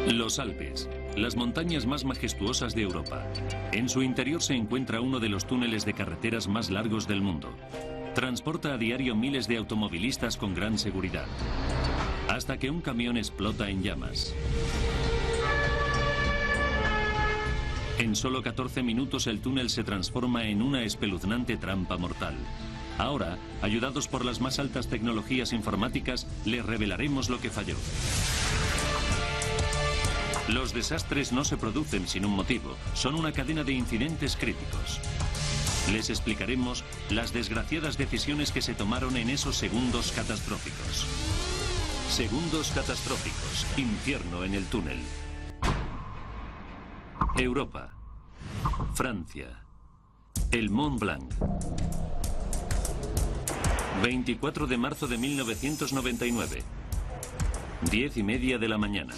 Los Alpes, las montañas más majestuosas de Europa. En su interior se encuentra uno de los túneles de carreteras más largos del mundo. Transporta a diario miles de automovilistas con gran seguridad. Hasta que un camión explota en llamas. En solo 14 minutos el túnel se transforma en una espeluznante trampa mortal. Ahora, ayudados por las más altas tecnologías informáticas, les revelaremos lo que falló. Los desastres no se producen sin un motivo, son una cadena de incidentes críticos. Les explicaremos las desgraciadas decisiones que se tomaron en esos segundos catastróficos. Segundos catastróficos, infierno en el túnel. Europa. Francia. El Mont Blanc. 24 de marzo de 1999. 10:30 de la mañana.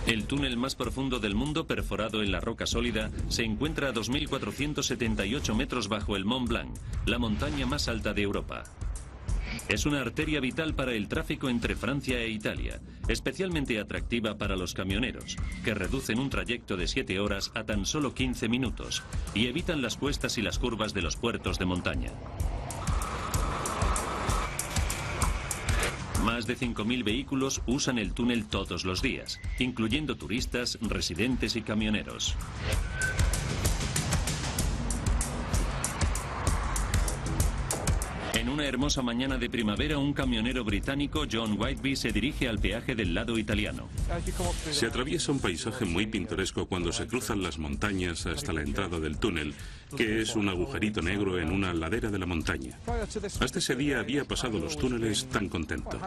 El túnel más profundo del mundo, perforado en la roca sólida, se encuentra a 2.478 metros bajo el Mont Blanc, la montaña más alta de Europa. Es una arteria vital para el tráfico entre Francia e Italia, especialmente atractiva para los camioneros, que reducen un trayecto de 7 horas a tan solo 15 minutos y evitan las cuestas y las curvas de los puertos de montaña. Más de 5.000 vehículos usan el túnel todos los días, incluyendo turistas, residentes y camioneros. En una hermosa mañana de primavera, un camionero británico, John Whitby, se dirige al peaje del lado italiano. Se atraviesa un paisaje muy pintoresco cuando se cruzan las montañas hasta la entrada del túnel, que es un agujerito negro en una ladera de la montaña. Hasta ese día había pasado los túneles tan contento.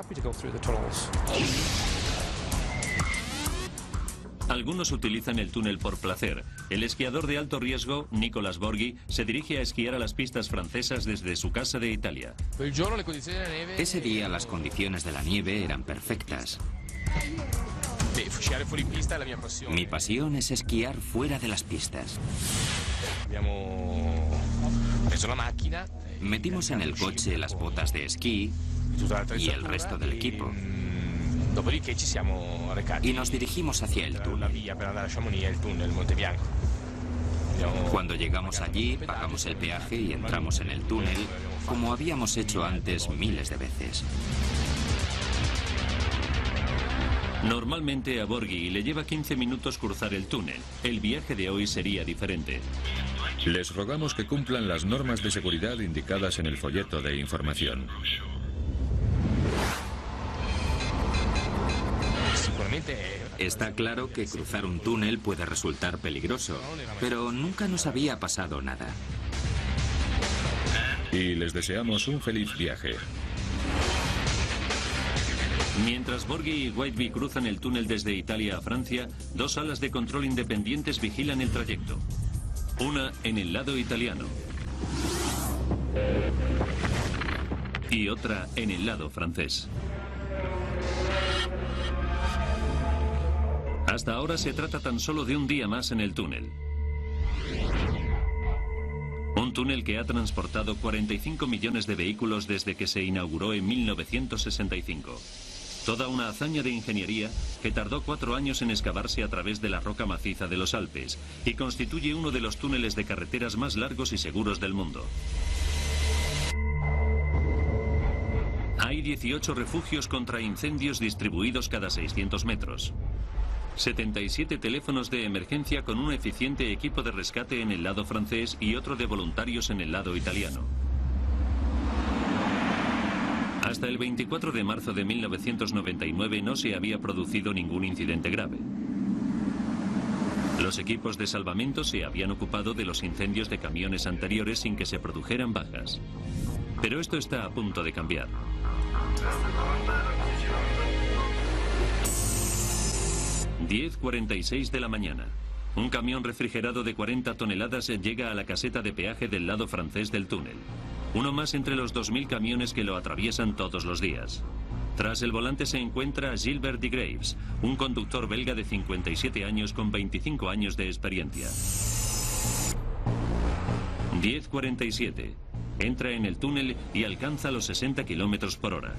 Algunos utilizan el túnel por placer. El esquiador de alto riesgo, Nicolas Borghi, se dirige a esquiar a las pistas francesas desde su casa de Italia. Ese día las condiciones de la nieve eran perfectas. Mi pasión es esquiar fuera de las pistas. Metimos en el coche las botas de esquí y el resto del equipo. Y nos dirigimos hacia el túnel. Cuando llegamos allí, pagamos el peaje y entramos en el túnel, como habíamos hecho antes miles de veces. Normalmente a Borghi le lleva 15 minutos cruzar el túnel. El viaje de hoy sería diferente. Les rogamos que cumplan las normas de seguridad indicadas en el folleto de información. Está claro que cruzar un túnel puede resultar peligroso, pero nunca nos había pasado nada. Y les deseamos un feliz viaje. Mientras Borghi y Whitby cruzan el túnel desde Italia a Francia, dos salas de control independientes vigilan el trayecto. Una en el lado italiano y otra en el lado francés. Hasta ahora se trata tan solo de un día más en el túnel. Un túnel que ha transportado 45 millones de vehículos desde que se inauguró en 1965. Toda una hazaña de ingeniería que tardó 4 años en excavarse a través de la roca maciza de los Alpes y constituye uno de los túneles de carreteras más largos y seguros del mundo. Hay 18 refugios contra incendios distribuidos cada 600 metros. 77 teléfonos de emergencia con un eficiente equipo de rescate en el lado francés y otro de voluntarios en el lado italiano. Hasta el 24 de marzo de 1999 no se había producido ningún incidente grave. Los equipos de salvamento se habían ocupado de los incendios de camiones anteriores sin que se produjeran bajas. Pero esto está a punto de cambiar. 10:46 de la mañana. Un camión refrigerado de 40 toneladas llega a la caseta de peaje del lado francés del túnel. Uno más entre los 2.000 camiones que lo atraviesan todos los días. Tras el volante se encuentra Gilbert de Graves, un conductor belga de 57 años con 25 años de experiencia. 10:47. Entra en el túnel y alcanza los 60 kilómetros por hora.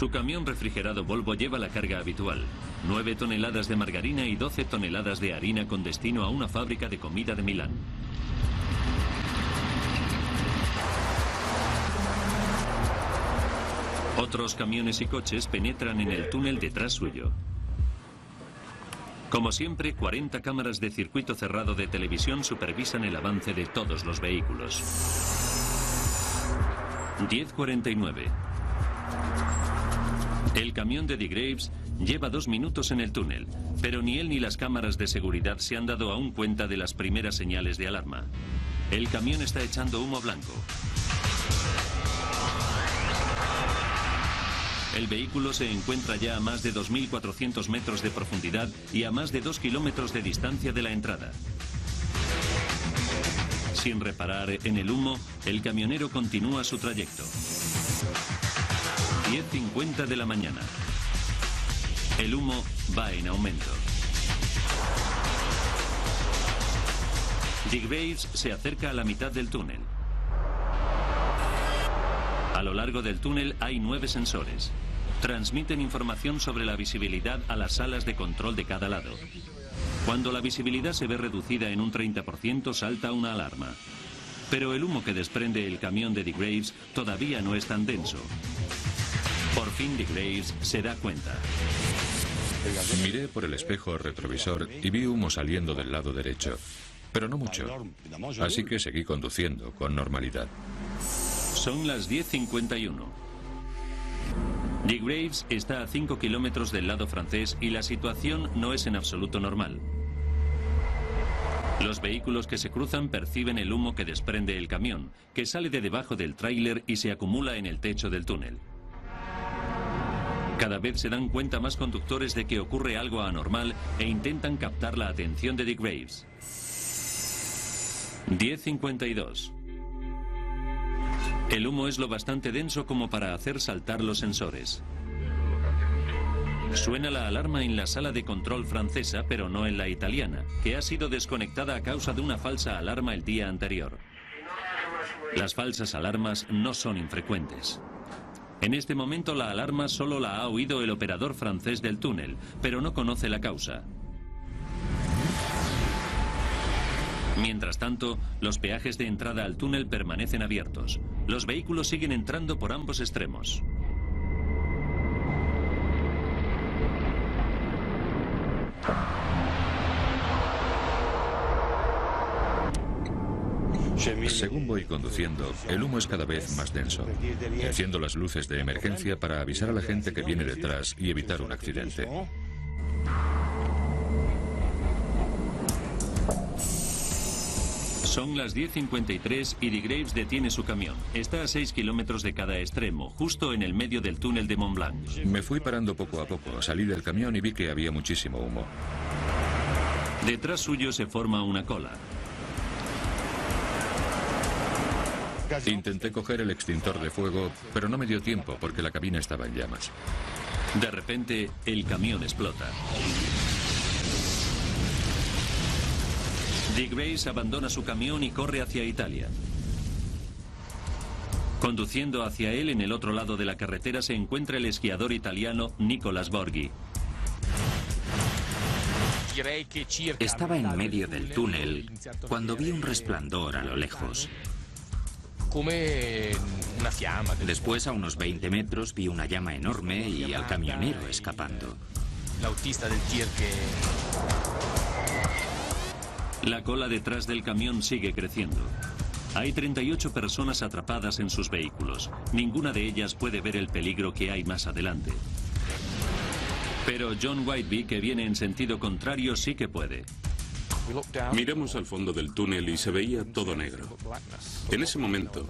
Su camión refrigerado Volvo lleva la carga habitual: 9 toneladas de margarina y 12 toneladas de harina con destino a una fábrica de comida de Milán. Otros camiones y coches penetran en el túnel detrás suyo. Como siempre, 40 cámaras de circuito cerrado de televisión supervisan el avance de todos los vehículos. 10:49. El camión de De Graves lleva 2 minutos en el túnel, pero ni él ni las cámaras de seguridad se han dado aún cuenta de las primeras señales de alarma. El camión está echando humo blanco. El vehículo se encuentra ya a más de 2.400 metros de profundidad y a más de 2 kilómetros de distancia de la entrada. Sin reparar en el humo, el camionero continúa su trayecto. 10:50 de la mañana. El humo va en aumento. De Graves se acerca a la mitad del túnel. A lo largo del túnel hay 9 sensores. Transmiten información sobre la visibilidad a las salas de control de cada lado. Cuando la visibilidad se ve reducida en un 30%, salta una alarma. Pero el humo que desprende el camión de De Graves todavía no es tan denso. Por fin De Graves se da cuenta. Miré por el espejo retrovisor y vi humo saliendo del lado derecho, pero no mucho. Así que seguí conduciendo con normalidad. Son las 10:51. De Graves está a 5 kilómetros del lado francés y la situación no es en absoluto normal. Los vehículos que se cruzan perciben el humo que desprende el camión, que sale de debajo del tráiler y se acumula en el techo del túnel. Cada vez se dan cuenta más conductores de que ocurre algo anormal e intentan captar la atención de De Graves. 10:52. El humo es lo bastante denso como para hacer saltar los sensores. Suena la alarma en la sala de control francesa, pero no en la italiana, que ha sido desconectada a causa de una falsa alarma el día anterior. Las falsas alarmas no son infrecuentes. En este momento la alarma solo la ha oído el operador francés del túnel, pero no conoce la causa. Mientras tanto, los peajes de entrada al túnel permanecen abiertos. Los vehículos siguen entrando por ambos extremos. Según voy conduciendo, el humo es cada vez más denso. Enciendo las luces de emergencia para avisar a la gente que viene detrás y evitar un accidente. Son las 10:53 y De Graves detiene su camión. Está a 6 kilómetros de cada extremo, justo en el medio del túnel de Mont Blanc. Me fui parando poco a poco. Salí del camión y vi que había muchísimo humo. Detrás suyo se forma una cola. Intenté coger el extintor de fuego, pero no me dio tiempo porque la cabina estaba en llamas. De repente, el camión explota. De Graves abandona su camión y corre hacia Italia. Conduciendo hacia él, en el otro lado de la carretera se encuentra el esquiador italiano Nicolas Borghi. Estaba en medio del túnel cuando vi un resplandor a lo lejos. Después, a unos 20 metros, vi una llama enorme y al camionero escapando. La cola detrás del camión sigue creciendo. Hay 38 personas atrapadas en sus vehículos. Ninguna de ellas puede ver el peligro que hay más adelante. Pero John Whiteby, que viene en sentido contrario, sí que puede. Miramos al fondo del túnel y se veía todo negro. En ese momento,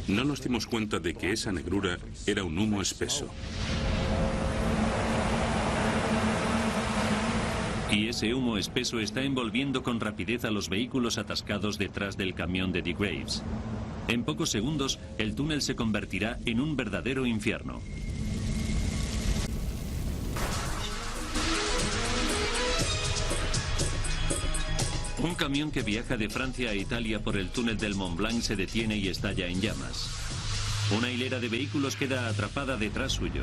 no nos dimos cuenta de que esa negrura era un humo espeso. Y ese humo espeso está envolviendo con rapidez a los vehículos atascados detrás del camión de De Graves. En pocos segundos, el túnel se convertirá en un verdadero infierno. Un camión que viaja de Francia a Italia por el túnel del Mont Blanc se detiene y estalla en llamas. Una hilera de vehículos queda atrapada detrás suyo.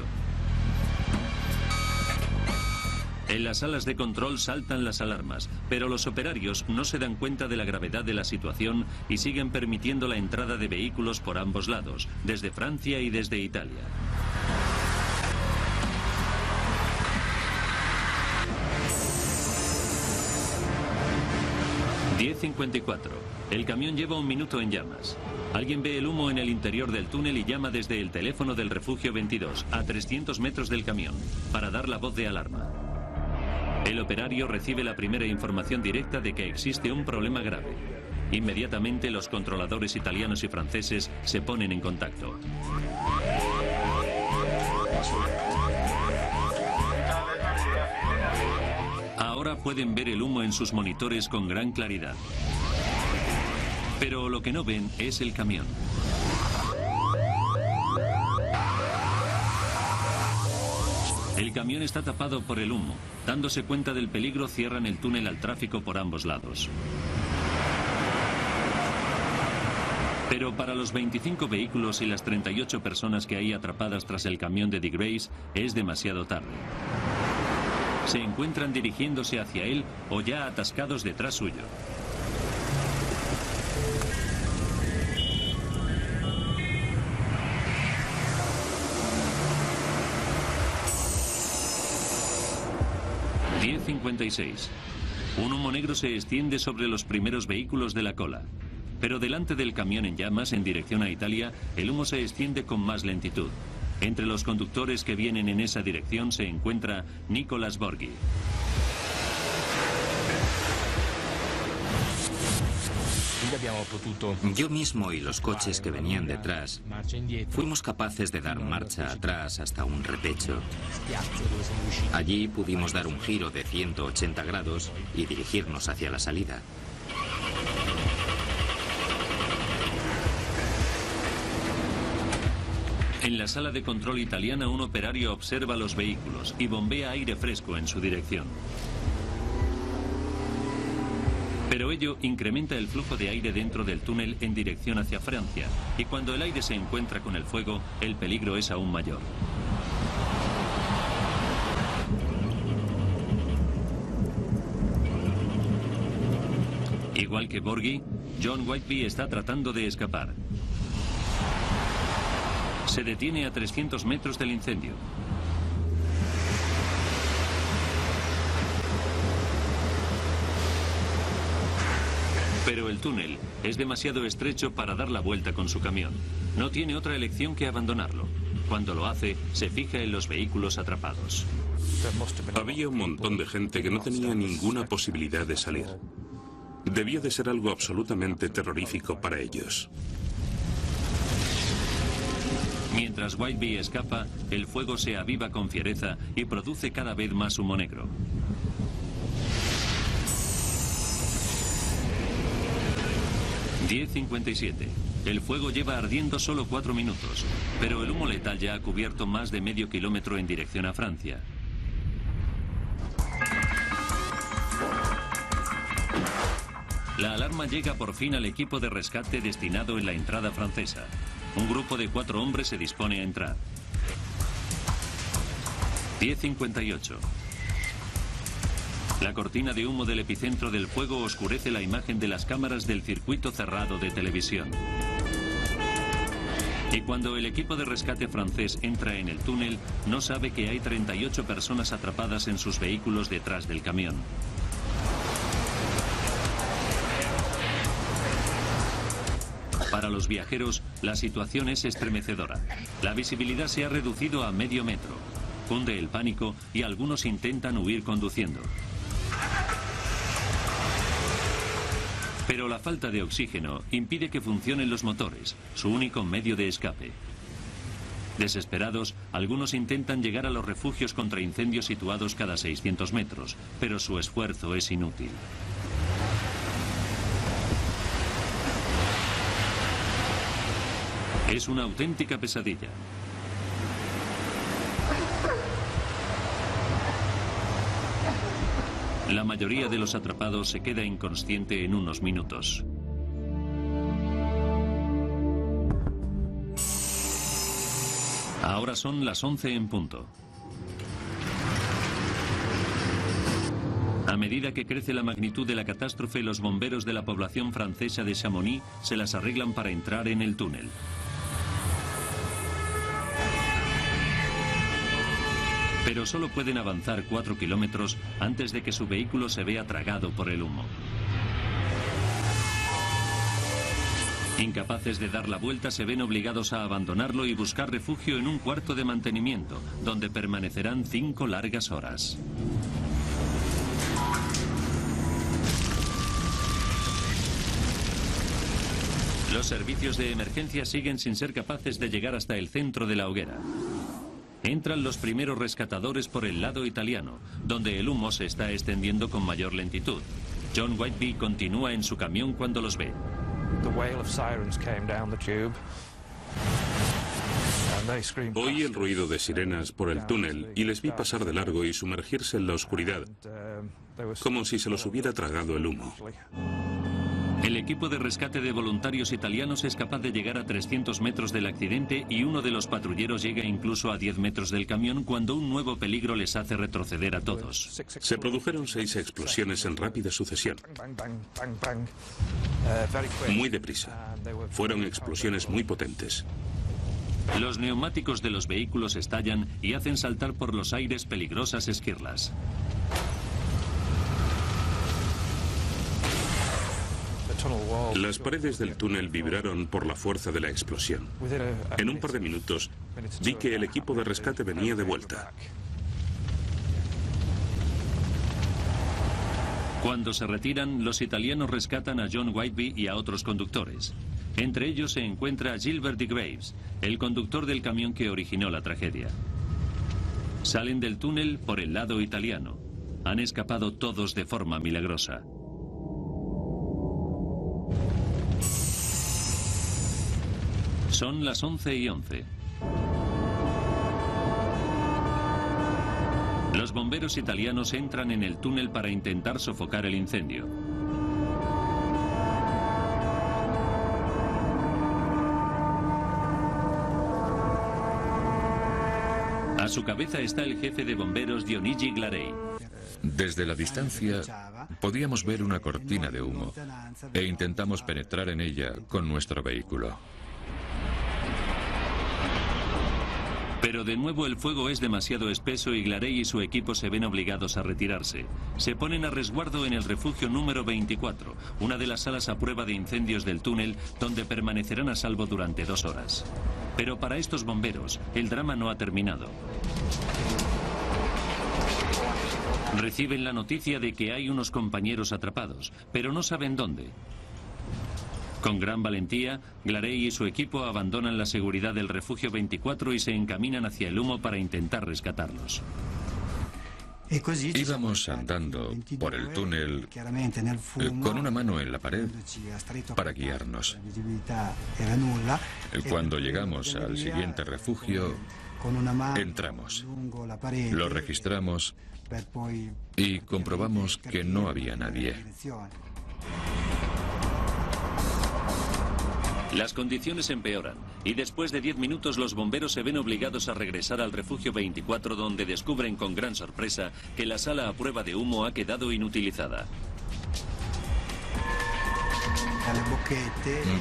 En las salas de control saltan las alarmas, pero los operarios no se dan cuenta de la gravedad de la situación y siguen permitiendo la entrada de vehículos por ambos lados, desde Francia y desde Italia. ...10:54. El camión lleva 1 minuto en llamas. Alguien ve el humo en el interior del túnel y llama desde el teléfono del refugio 22, a 300 metros del camión, para dar la voz de alarma. El operario recibe la primera información directa de que existe un problema grave. Inmediatamente los controladores italianos y franceses se ponen en contacto. Ahora pueden ver el humo en sus monitores con gran claridad. Pero lo que no ven es el camión. El camión está tapado por el humo. Dándose cuenta del peligro, cierran el túnel al tráfico por ambos lados. Pero para los 25 vehículos y las 38 personas que hay atrapadas tras el camión de DeGrasse, es demasiado tarde. Se encuentran dirigiéndose hacia él o ya atascados detrás suyo. ...10:56... Un humo negro se extiende sobre los primeros vehículos de la cola. Pero delante del camión en llamas, en dirección a Italia, el humo se extiende con más lentitud. Entre los conductores que vienen en esa dirección se encuentra Nicolas Borghi. Yo mismo y los coches que venían detrás fuimos capaces de dar marcha atrás hasta un repecho. Allí pudimos dar un giro de 180 grados y dirigirnos hacia la salida. En la sala de control italiana, un operario observa los vehículos y bombea aire fresco en su dirección. Pero ello incrementa el flujo de aire dentro del túnel en dirección hacia Francia, y cuando el aire se encuentra con el fuego, el peligro es aún mayor. Igual que Borghi, John Whitby está tratando de escapar. Se detiene a 300 metros del incendio. Pero el túnel es demasiado estrecho para dar la vuelta con su camión. No tiene otra elección que abandonarlo. Cuando lo hace, se fija en los vehículos atrapados. Había un montón de gente que no tenía ninguna posibilidad de salir. Debió de ser algo absolutamente terrorífico para ellos. Mientras Whitby escapa, el fuego se aviva con fiereza y produce cada vez más humo negro. ...10:57... El fuego lleva ardiendo solo 4 minutos, pero el humo letal ya ha cubierto más de medio kilómetro en dirección a Francia. La alarma llega por fin al equipo de rescate destinado en la entrada francesa. Un grupo de 4 hombres se dispone a entrar. 10:58. La cortina de humo del epicentro del fuego oscurece la imagen de las cámaras del circuito cerrado de televisión. Y cuando el equipo de rescate francés entra en el túnel, no sabe que hay 38 personas atrapadas en sus vehículos detrás del camión. Para los viajeros, la situación es estremecedora. La visibilidad se ha reducido a medio metro. Cunde el pánico y algunos intentan huir conduciendo. Pero la falta de oxígeno impide que funcionen los motores, su único medio de escape. Desesperados, algunos intentan llegar a los refugios contra incendios situados cada 600 metros, pero su esfuerzo es inútil. Es una auténtica pesadilla. La mayoría de los atrapados se queda inconsciente en unos minutos. Ahora son las 11 en punto. A medida que crece la magnitud de la catástrofe, los bomberos de la población francesa de Chamonix se las arreglan para entrar en el túnel. Pero solo pueden avanzar 4 kilómetros antes de que su vehículo se vea tragado por el humo. Incapaces de dar la vuelta, se ven obligados a abandonarlo y buscar refugio en un cuarto de mantenimiento, donde permanecerán 5 largas horas. Los servicios de emergencia siguen sin ser capaces de llegar hasta el centro de la hoguera. Entran los primeros rescatadores por el lado italiano, donde el humo se está extendiendo con mayor lentitud. John Whitby continúa en su camión cuando los ve. Oí el ruido de sirenas por el túnel y les vi pasar de largo y sumergirse en la oscuridad, como si se los hubiera tragado el humo. El equipo de rescate de voluntarios italianos es capaz de llegar a 300 metros del accidente y uno de los patrulleros llega incluso a 10 metros del camión cuando un nuevo peligro les hace retroceder a todos. Se produjeron 6 explosiones en rápida sucesión. Muy deprisa. Fueron explosiones muy potentes. Los neumáticos de los vehículos estallan y hacen saltar por los aires peligrosas esquirlas. Las paredes del túnel vibraron por la fuerza de la explosión. En un par de minutos vi que el equipo de rescate venía de vuelta. Cuando se retiran, los italianos rescatan a John Whitby y a otros conductores. Entre ellos se encuentra Gilbert de Graves, el conductor del camión que originó la tragedia. Salen del túnel por el lado italiano. Han escapado todos de forma milagrosa. Son las 11:11. Los bomberos italianos entran en el túnel para intentar sofocar el incendio. A su cabeza está el jefe de bomberos Dionigi Glarey. Desde la distancia podíamos ver una cortina de humo e intentamos penetrar en ella con nuestro vehículo. Pero de nuevo el fuego es demasiado espeso y Glarey y su equipo se ven obligados a retirarse. Se ponen a resguardo en el refugio número 24, una de las salas a prueba de incendios del túnel, donde permanecerán a salvo durante 2 horas. Pero para estos bomberos, el drama no ha terminado. Reciben la noticia de que hay unos compañeros atrapados, pero no saben dónde. Con gran valentía, Glarey y su equipo abandonan la seguridad del refugio 24 y se encaminan hacia el humo para intentar rescatarlos. Íbamos andando por el túnel con una mano en la pared para guiarnos. Cuando llegamos al siguiente refugio, entramos, lo registramos y comprobamos que no había nadie. Las condiciones empeoran y después de 10 minutos los bomberos se ven obligados a regresar al refugio 24, donde descubren con gran sorpresa que la sala a prueba de humo ha quedado inutilizada.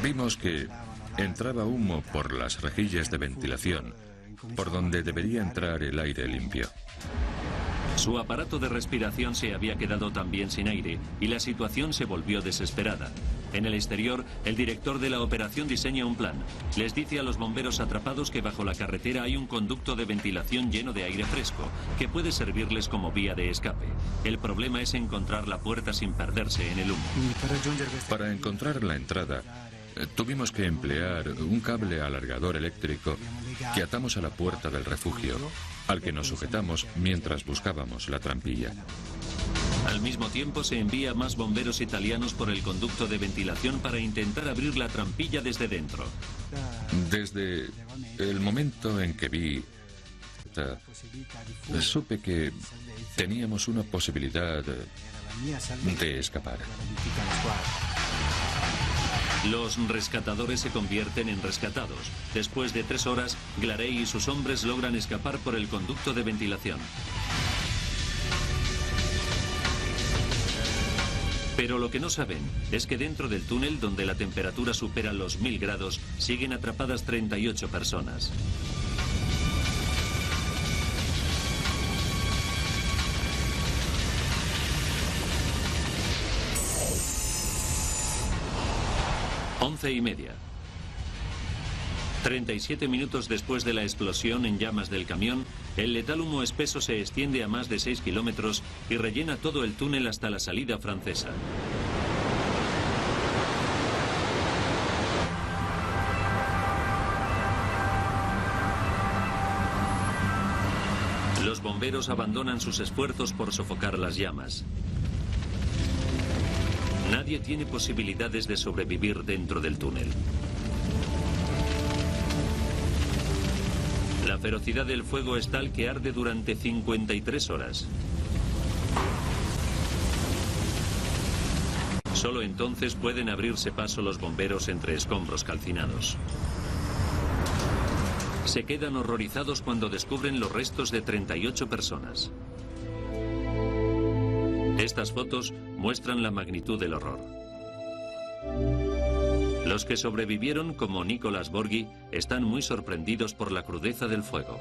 Vimos que entraba humo por las rejillas de ventilación, por donde debería entrar el aire limpio. Su aparato de respiración se había quedado también sin aire y la situación se volvió desesperada. En el exterior, el director de la operación diseña un plan. Les dice a los bomberos atrapados que bajo la carretera hay un conducto de ventilación lleno de aire fresco, que puede servirles como vía de escape. El problema es encontrar la puerta sin perderse en el humo. Para encontrar la entrada, tuvimos que emplear un cable alargador eléctrico que atamos a la puerta del refugio, al que nos sujetamos mientras buscábamos la trampilla. Al mismo tiempo se envía más bomberos italianos por el conducto de ventilación para intentar abrir la trampilla desde dentro. Desde el momento en que vi, supe que teníamos una posibilidad de escapar. Los rescatadores se convierten en rescatados. Después de 3 horas, Glarey y sus hombres logran escapar por el conducto de ventilación. Pero lo que no saben es que dentro del túnel, donde la temperatura supera los 1000 grados, siguen atrapadas 38 personas. Once y media. 37 minutos después de la explosión en llamas del camión, el letal humo espeso se extiende a más de 6 kilómetros y rellena todo el túnel hasta la salida francesa. Los bomberos abandonan sus esfuerzos por sofocar las llamas. Nadie tiene posibilidades de sobrevivir dentro del túnel. La ferocidad del fuego es tal que arde durante 53 horas. Solo entonces pueden abrirse paso los bomberos entre escombros calcinados. Se quedan horrorizados cuando descubren los restos de 38 personas. Estas fotos muestran la magnitud del horror. Los que sobrevivieron, como Nicolas Borghi, están muy sorprendidos por la crudeza del fuego.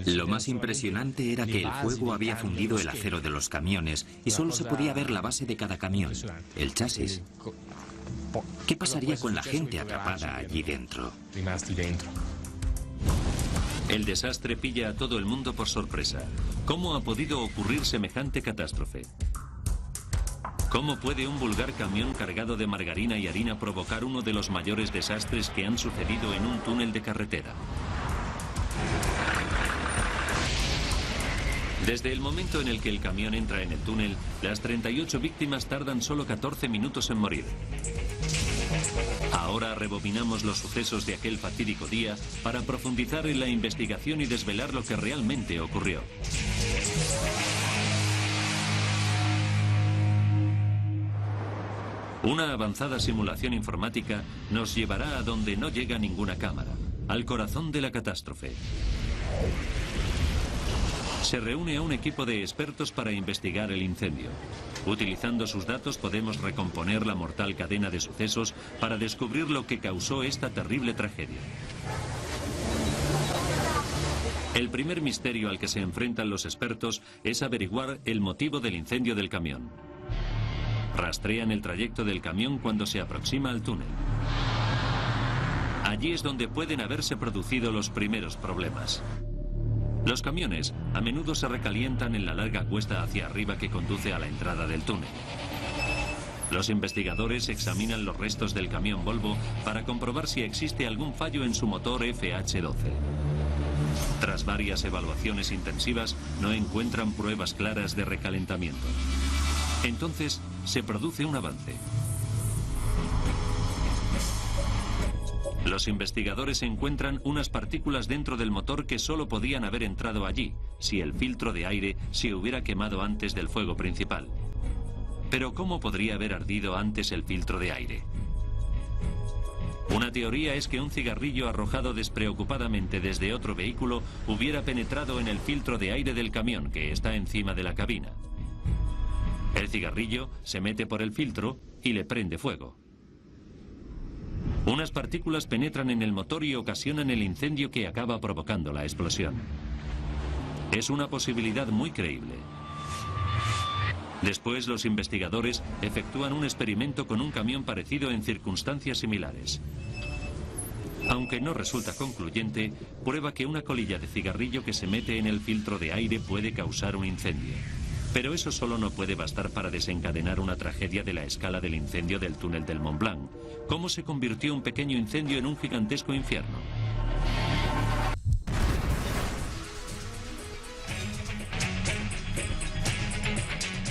Lo más impresionante era que el fuego había fundido el acero de los camiones y solo se podía ver la base de cada camión, el chasis. ¿Qué pasaría con la gente atrapada allí dentro? El desastre pilla a todo el mundo por sorpresa. ¿Cómo ha podido ocurrir semejante catástrofe? ¿Cómo puede un vulgar camión cargado de margarina y harina provocar uno de los mayores desastres que han sucedido en un túnel de carretera? Desde el momento en el que el camión entra en el túnel, las 38 víctimas tardan solo 14 minutos en morir. Ahora rebobinamos los sucesos de aquel fatídico día para profundizar en la investigación y desvelar lo que realmente ocurrió. Una avanzada simulación informática nos llevará a donde no llega ninguna cámara, al corazón de la catástrofe. Se reúne a un equipo de expertos para investigar el incendio. Utilizando sus datos podemos recomponer la mortal cadena de sucesos para descubrir lo que causó esta terrible tragedia. El primer misterio al que se enfrentan los expertos es averiguar el motivo del incendio del camión. Rastrean el trayecto del camión cuando se aproxima al túnel. Allí es donde pueden haberse producido los primeros problemas. Los camiones a menudo se recalientan en la larga cuesta hacia arriba que conduce a la entrada del túnel. Los investigadores examinan los restos del camión Volvo para comprobar si existe algún fallo en su motor FH12. Tras varias evaluaciones intensivas, no encuentran pruebas claras de recalentamiento. Entonces, se produce un avance. Los investigadores encuentran unas partículas dentro del motor que solo podían haber entrado allí, si el filtro de aire se hubiera quemado antes del fuego principal. Pero ¿cómo podría haber ardido antes el filtro de aire? Una teoría es que un cigarrillo arrojado despreocupadamente desde otro vehículo hubiera penetrado en el filtro de aire del camión que está encima de la cabina. El cigarrillo se mete por el filtro y le prende fuego. Unas partículas penetran en el motor y ocasionan el incendio que acaba provocando la explosión. Es una posibilidad muy creíble. Después, los investigadores efectúan un experimento con un camión parecido en circunstancias similares. Aunque no resulta concluyente, prueba que una colilla de cigarrillo que se mete en el filtro de aire puede causar un incendio. Pero eso solo no puede bastar para desencadenar una tragedia de la escala del incendio del túnel del Mont Blanc. ¿Cómo se convirtió un pequeño incendio en un gigantesco infierno?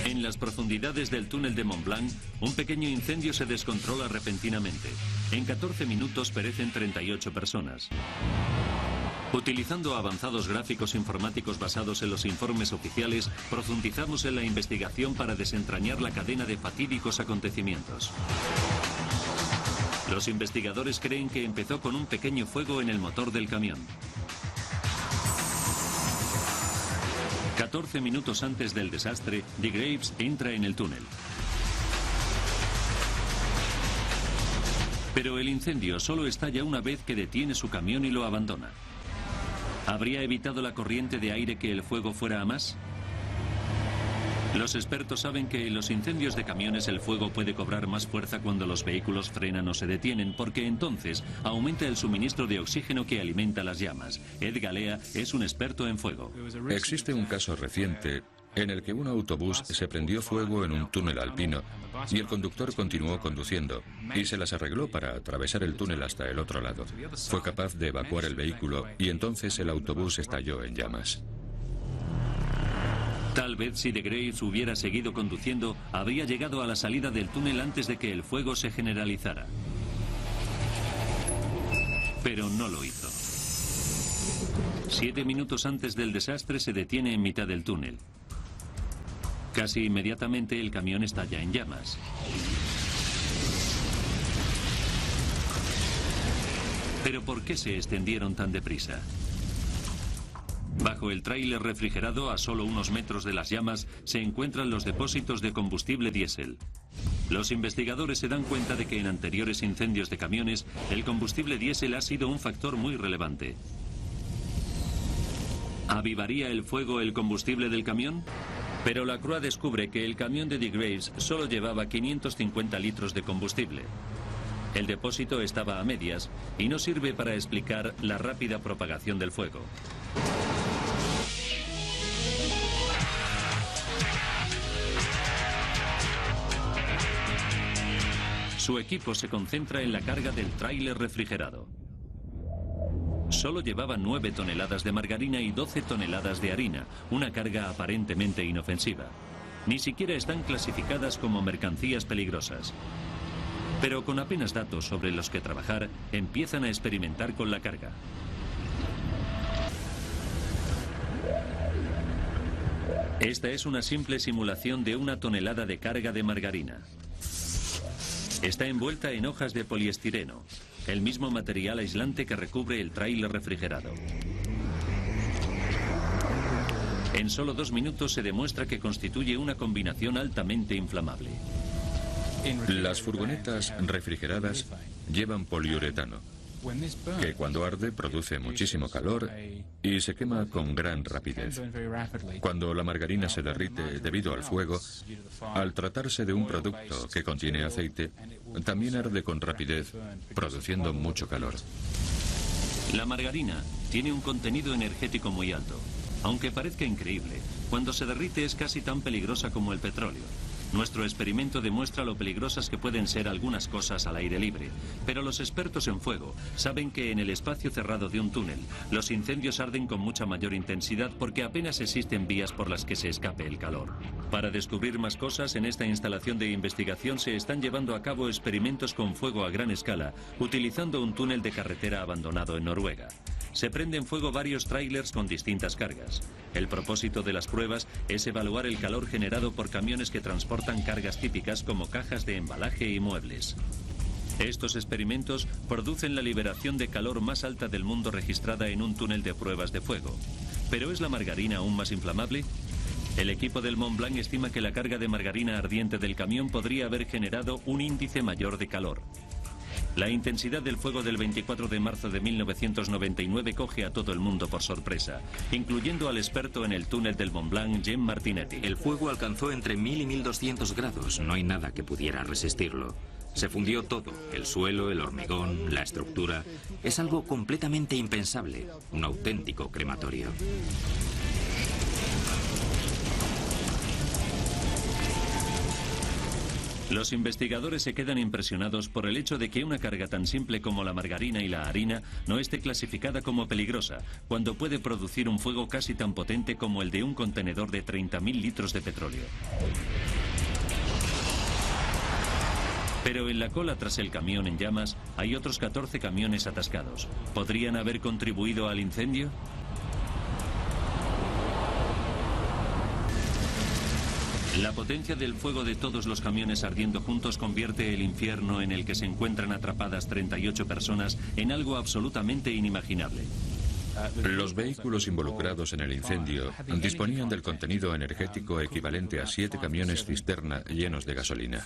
En las profundidades del túnel de Mont Blanc, un pequeño incendio se descontrola repentinamente. En 14 minutos perecen 38 personas. Utilizando avanzados gráficos informáticos basados en los informes oficiales, profundizamos en la investigación para desentrañar la cadena de fatídicos acontecimientos. Los investigadores creen que empezó con un pequeño fuego en el motor del camión. 14 minutos antes del desastre, de Graves entra en el túnel. Pero el incendio solo estalla una vez que detiene su camión y lo abandona. ¿Habría evitado la corriente de aire que el fuego fuera a más? Los expertos saben que en los incendios de camiones el fuego puede cobrar más fuerza cuando los vehículos frenan o se detienen, porque entonces aumenta el suministro de oxígeno que alimenta las llamas. Ed Galea es un experto en fuego. Existe un caso reciente en el que un autobús se prendió fuego en un túnel alpino y el conductor continuó conduciendo y se las arregló para atravesar el túnel hasta el otro lado. Fue capaz de evacuar el vehículo y entonces el autobús estalló en llamas. Tal vez si de Graves hubiera seguido conduciendo, habría llegado a la salida del túnel antes de que el fuego se generalizara. Pero no lo hizo. 7 minutos antes del desastre se detiene en mitad del túnel. Casi inmediatamente el camión estalla en llamas. ¿Pero por qué se extendieron tan deprisa? Bajo el tráiler refrigerado, a solo unos metros de las llamas, se encuentran los depósitos de combustible diésel. Los investigadores se dan cuenta de que en anteriores incendios de camiones, el combustible diésel ha sido un factor muy relevante. ¿Avivaría el fuego el combustible del camión? Pero la Croix descubre que el camión de de Graves solo llevaba 550 litros de combustible. El depósito estaba a medias y no sirve para explicar la rápida propagación del fuego. Su equipo se concentra en la carga del tráiler refrigerado. Solo llevaba 9 toneladas de margarina y 12 toneladas de harina, una carga aparentemente inofensiva. Ni siquiera están clasificadas como mercancías peligrosas. Pero con apenas datos sobre los que trabajar, empiezan a experimentar con la carga. Esta es una simple simulación de una tonelada de carga de margarina. Está envuelta en hojas de poliestireno, el mismo material aislante que recubre el tráiler refrigerado. En solo 2 minutos se demuestra que constituye una combinación altamente inflamable. Las furgonetas refrigeradas llevan poliuretano, que cuando arde produce muchísimo calor y se quema con gran rapidez. Cuando la margarina se derrite debido al fuego, al tratarse de un producto que contiene aceite, también arde con rapidez, produciendo mucho calor. La margarina tiene un contenido energético muy alto. Aunque parezca increíble, cuando se derrite es casi tan peligrosa como el petróleo. Nuestro experimento demuestra lo peligrosas que pueden ser algunas cosas al aire libre, pero los expertos en fuego saben que en el espacio cerrado de un túnel, los incendios arden con mucha mayor intensidad porque apenas existen vías por las que se escape el calor. Para descubrir más cosas, en esta instalación de investigación se están llevando a cabo experimentos con fuego a gran escala, utilizando un túnel de carretera abandonado en Noruega. Se prenden fuego varios tráilers con distintas cargas. El propósito de las pruebas es evaluar el calor generado por camiones que transportan cargas típicas como cajas de embalaje y muebles. Estos experimentos producen la liberación de calor más alta del mundo registrada en un túnel de pruebas de fuego. ¿Pero es la margarina aún más inflamable? El equipo del Mont Blanc estima que la carga de margarina ardiente del camión podría haber generado un índice mayor de calor. La intensidad del fuego del 24 de marzo de 1999 coge a todo el mundo por sorpresa, incluyendo al experto en el túnel del Mont Blanc, Jean Martinetti. El fuego alcanzó entre 1000 y 1200 grados. No hay nada que pudiera resistirlo. Se fundió todo, el suelo, el hormigón, la estructura. Es algo completamente impensable, un auténtico crematorio. Los investigadores se quedan impresionados por el hecho de que una carga tan simple como la margarina y la harina no esté clasificada como peligrosa, cuando puede producir un fuego casi tan potente como el de un contenedor de 30.000 litros de petróleo. Pero en la cola tras el camión en llamas hay otros 14 camiones atascados. ¿Podrían haber contribuido al incendio? La potencia del fuego de todos los camiones ardiendo juntos convierte el infierno en el que se encuentran atrapadas 38 personas en algo absolutamente inimaginable. Los vehículos involucrados en el incendio disponían del contenido energético equivalente a 7 camiones cisterna llenos de gasolina.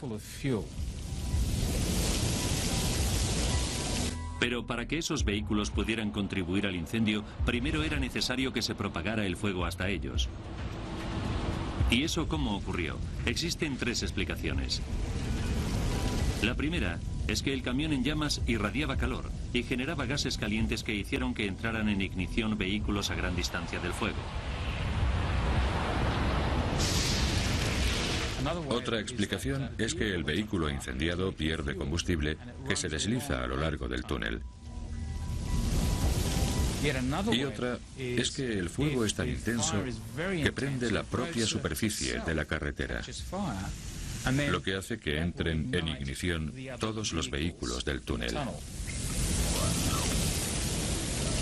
Pero para que esos vehículos pudieran contribuir al incendio, primero era necesario que se propagara el fuego hasta ellos. ¿Y eso cómo ocurrió? Existen 3 explicaciones. La primera es que el camión en llamas irradiaba calor y generaba gases calientes que hicieron que entraran en ignición vehículos a gran distancia del fuego. Otra explicación es que el vehículo incendiado pierde combustible que se desliza a lo largo del túnel. Y otra es que el fuego es tan intenso que prende la propia superficie de la carretera, lo que hace que entren en ignición todos los vehículos del túnel.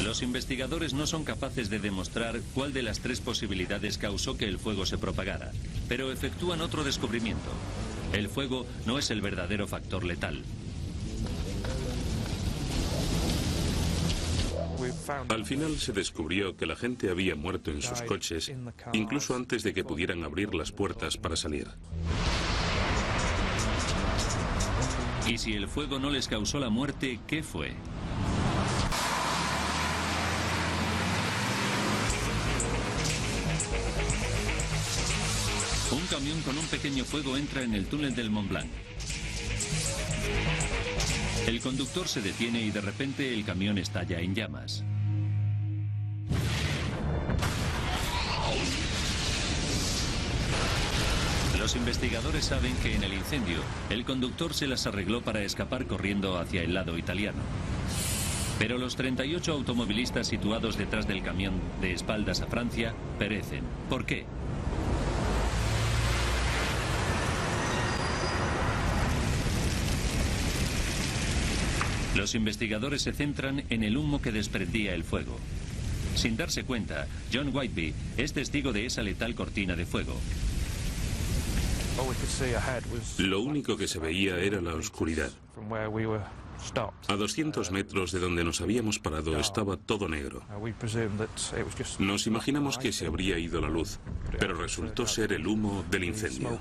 Los investigadores no son capaces de demostrar cuál de las 3 posibilidades causó que el fuego se propagara, pero efectúan otro descubrimiento. El fuego no es el verdadero factor letal. Al final se descubrió que la gente había muerto en sus coches, incluso antes de que pudieran abrir las puertas para salir. Y si el fuego no les causó la muerte, ¿qué fue? Un camión con un pequeño fuego entra en el túnel del Mont Blanc. El conductor se detiene y de repente el camión estalla en llamas. Los investigadores saben que en el incendio, el conductor se las arregló para escapar corriendo hacia el lado italiano. Pero los 38 automovilistas situados detrás del camión de espaldas a Francia perecen. ¿Por qué? Los investigadores se centran en el humo que desprendía el fuego. Sin darse cuenta, John Whitby es testigo de esa letal cortina de fuego. Lo único que se veía era la oscuridad. A 200 metros de donde nos habíamos parado estaba todo negro. Nos imaginamos que se habría ido la luz, pero resultó ser el humo del incendio.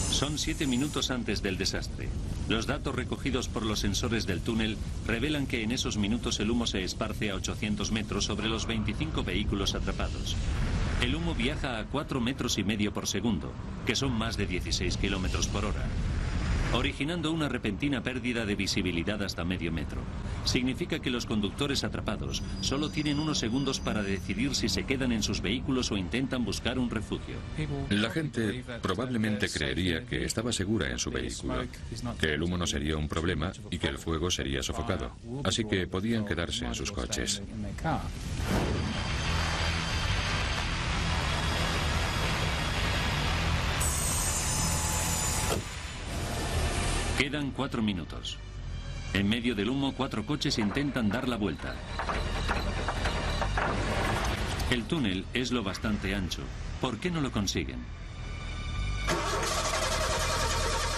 Son 7 minutos antes del desastre. Los datos recogidos por los sensores del túnel revelan que en esos minutos el humo se esparce a 800 metros sobre los 25 vehículos atrapados. El humo viaja a 4,5 metros por segundo, que son más de 16 kilómetros por hora, originando una repentina pérdida de visibilidad hasta medio metro. Significa que los conductores atrapados solo tienen unos segundos para decidir si se quedan en sus vehículos o intentan buscar un refugio. La gente probablemente creería que estaba segura en su vehículo, que el humo no sería un problema y que el fuego sería sofocado, así que podían quedarse en sus coches. Quedan 4 minutos. En medio del humo, 4 coches intentan dar la vuelta. El túnel es lo bastante ancho. ¿Por qué no lo consiguen?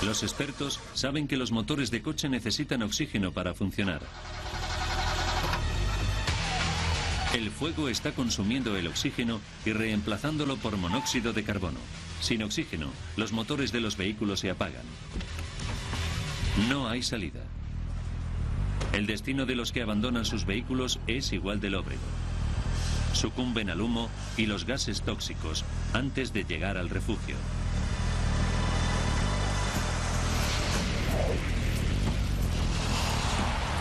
Los expertos saben que los motores de coche necesitan oxígeno para funcionar. El fuego está consumiendo el oxígeno y reemplazándolo por monóxido de carbono. Sin oxígeno, los motores de los vehículos se apagan. No hay salida. El destino de los que abandonan sus vehículos es igual de lóbrego. Sucumben al humo y los gases tóxicos antes de llegar al refugio.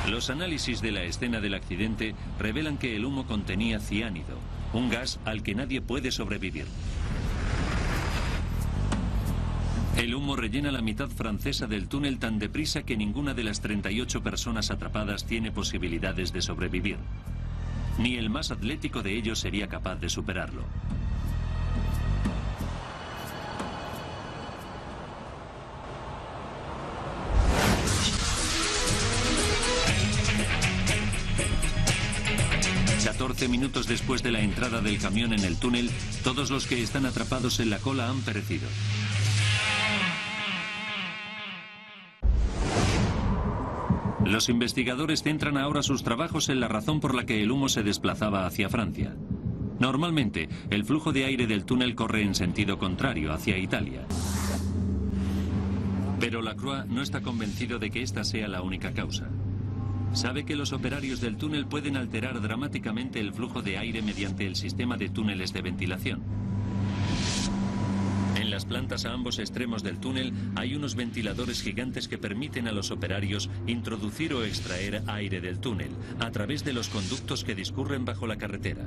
Los análisis de la escena del accidente revelan que el humo contenía ciánido, un gas al que nadie puede sobrevivir. El humo rellena la mitad francesa del túnel tan deprisa que ninguna de las 38 personas atrapadas tiene posibilidades de sobrevivir. Ni el más atlético de ellos sería capaz de superarlo. Minutos después de la entrada del camión en el túnel, todos los que están atrapados en la cola han perecido. Los investigadores centran ahora sus trabajos en la razón por la que el humo se desplazaba hacia Francia. Normalmente, el flujo de aire del túnel corre en sentido contrario, hacia Italia. Pero Lacroix no está convencido de que esta sea la única causa. Sabe que los operarios del túnel pueden alterar dramáticamente el flujo de aire mediante el sistema de túneles de ventilación. En las plantas a ambos extremos del túnel hay unos ventiladores gigantes que permiten a los operarios introducir o extraer aire del túnel a través de los conductos que discurren bajo la carretera.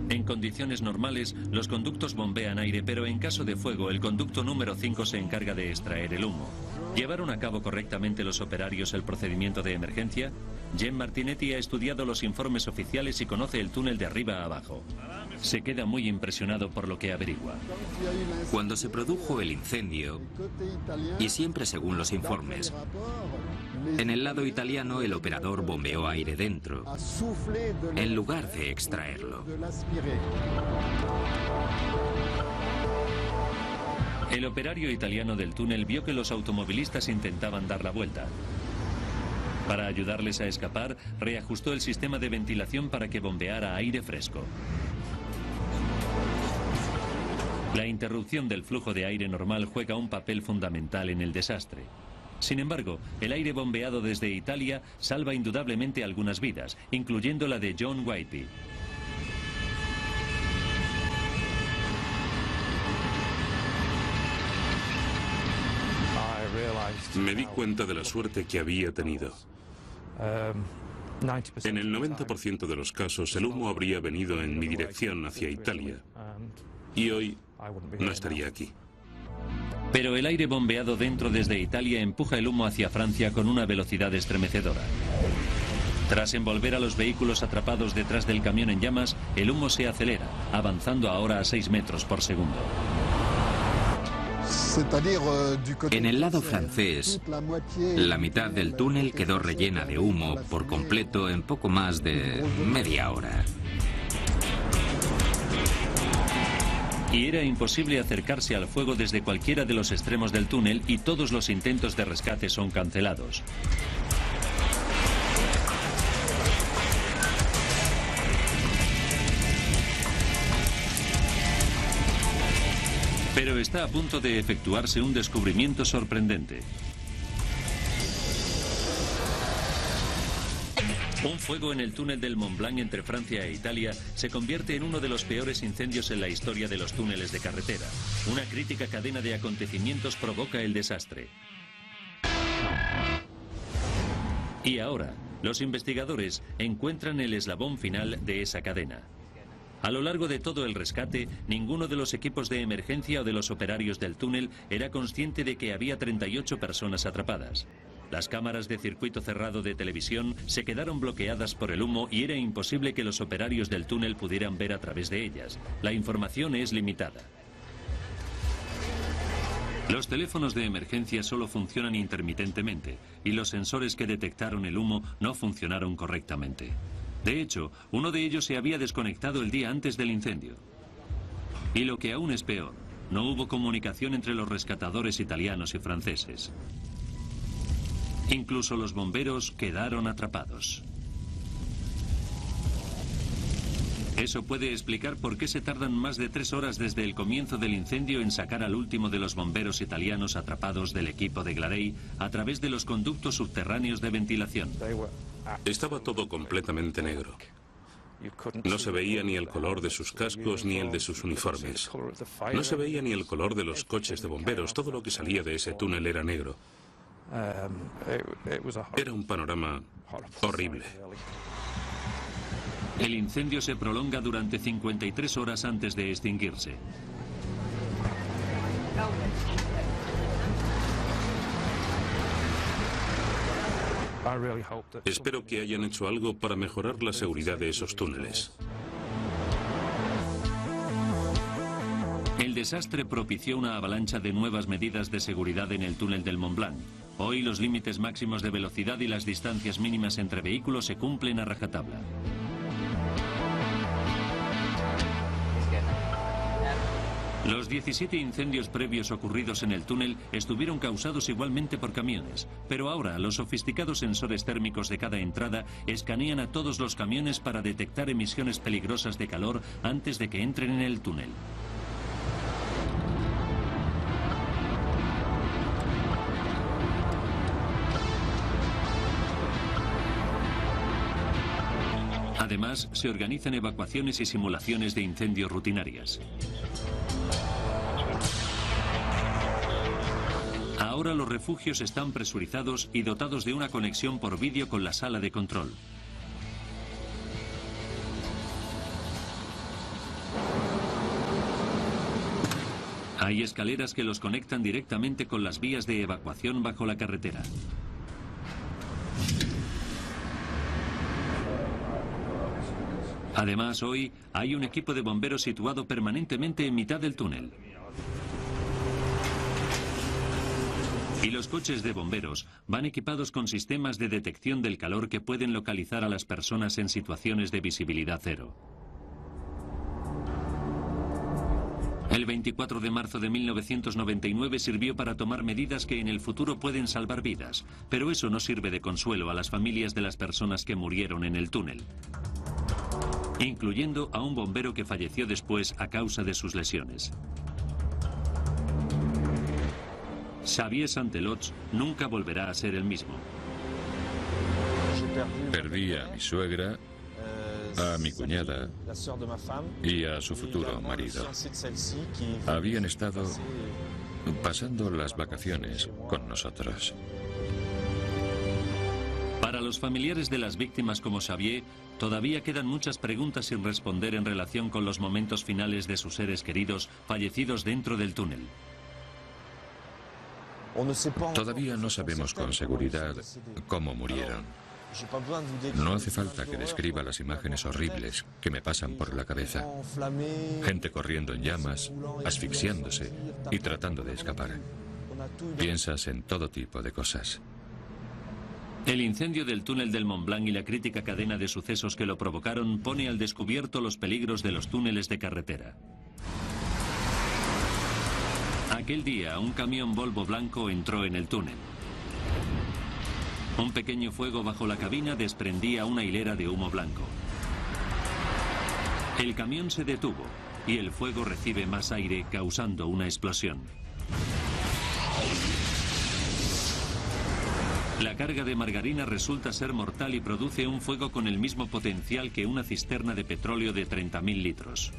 En condiciones normales, los conductos bombean aire, pero en caso de fuego, el conducto número 5 se encarga de extraer el humo. ¿Llevaron a cabo correctamente los operarios el procedimiento de emergencia? Jen Martinetti ha estudiado los informes oficiales y conoce el túnel de arriba a abajo. Se queda muy impresionado por lo que averigua. Cuando se produjo el incendio, y siempre según los informes, en el lado italiano el operador bombeó aire dentro, en lugar de extraerlo. El operario italiano del túnel vio que los automovilistas intentaban dar la vuelta. Para ayudarles a escapar, reajustó el sistema de ventilación para que bombeara aire fresco. La interrupción del flujo de aire normal juega un papel fundamental en el desastre. Sin embargo, el aire bombeado desde Italia salva indudablemente algunas vidas, incluyendo la de John Whitby. Me di cuenta de la suerte que había tenido. En el 90% de los casos, el humo habría venido en mi dirección hacia Italia. Y hoy no estaría aquí. Pero el aire bombeado dentro desde Italia empuja el humo hacia Francia con una velocidad estremecedora. Tras envolver a los vehículos atrapados detrás del camión en llamas, el humo se acelera, avanzando ahora a 6 metros por segundo. En el lado francés, la mitad del túnel quedó rellena de humo por completo en poco más de media hora. Y era imposible acercarse al fuego desde cualquiera de los extremos del túnel y todos los intentos de rescate son cancelados. Pero está a punto de efectuarse un descubrimiento sorprendente. Un fuego en el túnel del Mont Blanc entre Francia e Italia se convierte en uno de los peores incendios en la historia de los túneles de carretera. Una crítica cadena de acontecimientos provoca el desastre. Y ahora, los investigadores encuentran el eslabón final de esa cadena. A lo largo de todo el rescate, ninguno de los equipos de emergencia o de los operarios del túnel era consciente de que había 38 personas atrapadas. Las cámaras de circuito cerrado de televisión se quedaron bloqueadas por el humo y era imposible que los operarios del túnel pudieran ver a través de ellas. La información es limitada. Los teléfonos de emergencia solo funcionan intermitentemente y los sensores que detectaron el humo no funcionaron correctamente. De hecho, uno de ellos se había desconectado el día antes del incendio. Y lo que aún es peor, no hubo comunicación entre los rescatadores italianos y franceses. Incluso los bomberos quedaron atrapados. Eso puede explicar por qué se tardan más de 3 horas desde el comienzo del incendio en sacar al último de los bomberos italianos atrapados del equipo de Glarey a través de los conductos subterráneos de ventilación. Estaba todo completamente negro. No se veía ni el color de sus cascos ni el de sus uniformes. No se veía ni el color de los coches de bomberos. Todo lo que salía de ese túnel era negro. Era un panorama horrible. El incendio se prolonga durante 53 horas antes de extinguirse. Espero que hayan hecho algo para mejorar la seguridad de esos túneles. El desastre propició una avalancha de nuevas medidas de seguridad en el túnel del Mont Blanc. Hoy los límites máximos de velocidad y las distancias mínimas entre vehículos se cumplen a rajatabla. Los 17 incendios previos ocurridos en el túnel estuvieron causados igualmente por camiones, pero ahora los sofisticados sensores térmicos de cada entrada escanean a todos los camiones para detectar emisiones peligrosas de calor antes de que entren en el túnel. Además, se organizan evacuaciones y simulaciones de incendios rutinarias. Ahora los refugios están presurizados y dotados de una conexión por vídeo con la sala de control. Hay escaleras que los conectan directamente con las vías de evacuación bajo la carretera. Además, hoy hay un equipo de bomberos situado permanentemente en mitad del túnel. Y los coches de bomberos van equipados con sistemas de detección del calor que pueden localizar a las personas en situaciones de visibilidad cero. El 24 de marzo de 1999 sirvió para tomar medidas que en el futuro pueden salvar vidas, pero eso no sirve de consuelo a las familias de las personas que murieron en el túnel, incluyendo a un bombero que falleció después a causa de sus lesiones. Xavier Santelots nunca volverá a ser el mismo. Perdí a mi suegra, a mi cuñada y a su futuro marido. Habían estado pasando las vacaciones con nosotros. Para los familiares de las víctimas como Xavier, todavía quedan muchas preguntas sin responder en relación con los momentos finales de sus seres queridos fallecidos dentro del túnel. Todavía no sabemos con seguridad cómo murieron. No hace falta que describa las imágenes horribles que me pasan por la cabeza. Gente corriendo en llamas, asfixiándose y tratando de escapar. Piensas en todo tipo de cosas. El incendio del túnel del Mont Blanc y la crítica cadena de sucesos que lo provocaron pone al descubierto los peligros de los túneles de carretera. Aquel día, un camión Volvo blanco entró en el túnel. Un pequeño fuego bajo la cabina desprendía una hilera de humo blanco. El camión se detuvo y el fuego recibe más aire, causando una explosión. La carga de margarina resulta ser mortal y produce un fuego con el mismo potencial que una cisterna de petróleo de 30.000 litros.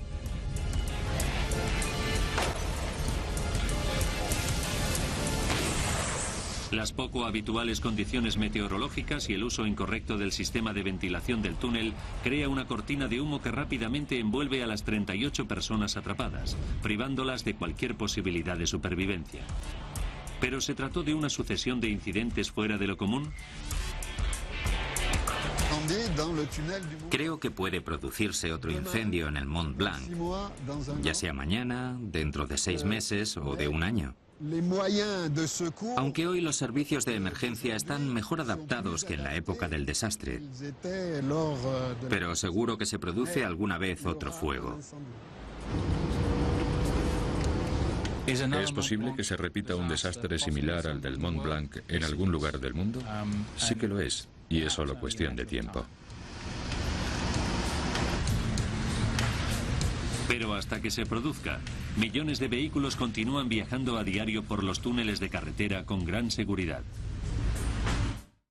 Las poco habituales condiciones meteorológicas y el uso incorrecto del sistema de ventilación del túnel crea una cortina de humo que rápidamente envuelve a las 38 personas atrapadas, privándolas de cualquier posibilidad de supervivencia. ¿Pero se trató de una sucesión de incidentes fuera de lo común? Creo que puede producirse otro incendio en el Mont Blanc, ya sea mañana, dentro de 6 meses o de 1 año. Aunque hoy los servicios de emergencia están mejor adaptados que en la época del desastre, pero seguro que se produce alguna vez otro fuego. ¿Es posible que se repita un desastre similar al del Mont Blanc en algún lugar del mundo? Sí que lo es, y es solo cuestión de tiempo. Pero hasta que se produzca, millones de vehículos continúan viajando a diario por los túneles de carretera con gran seguridad.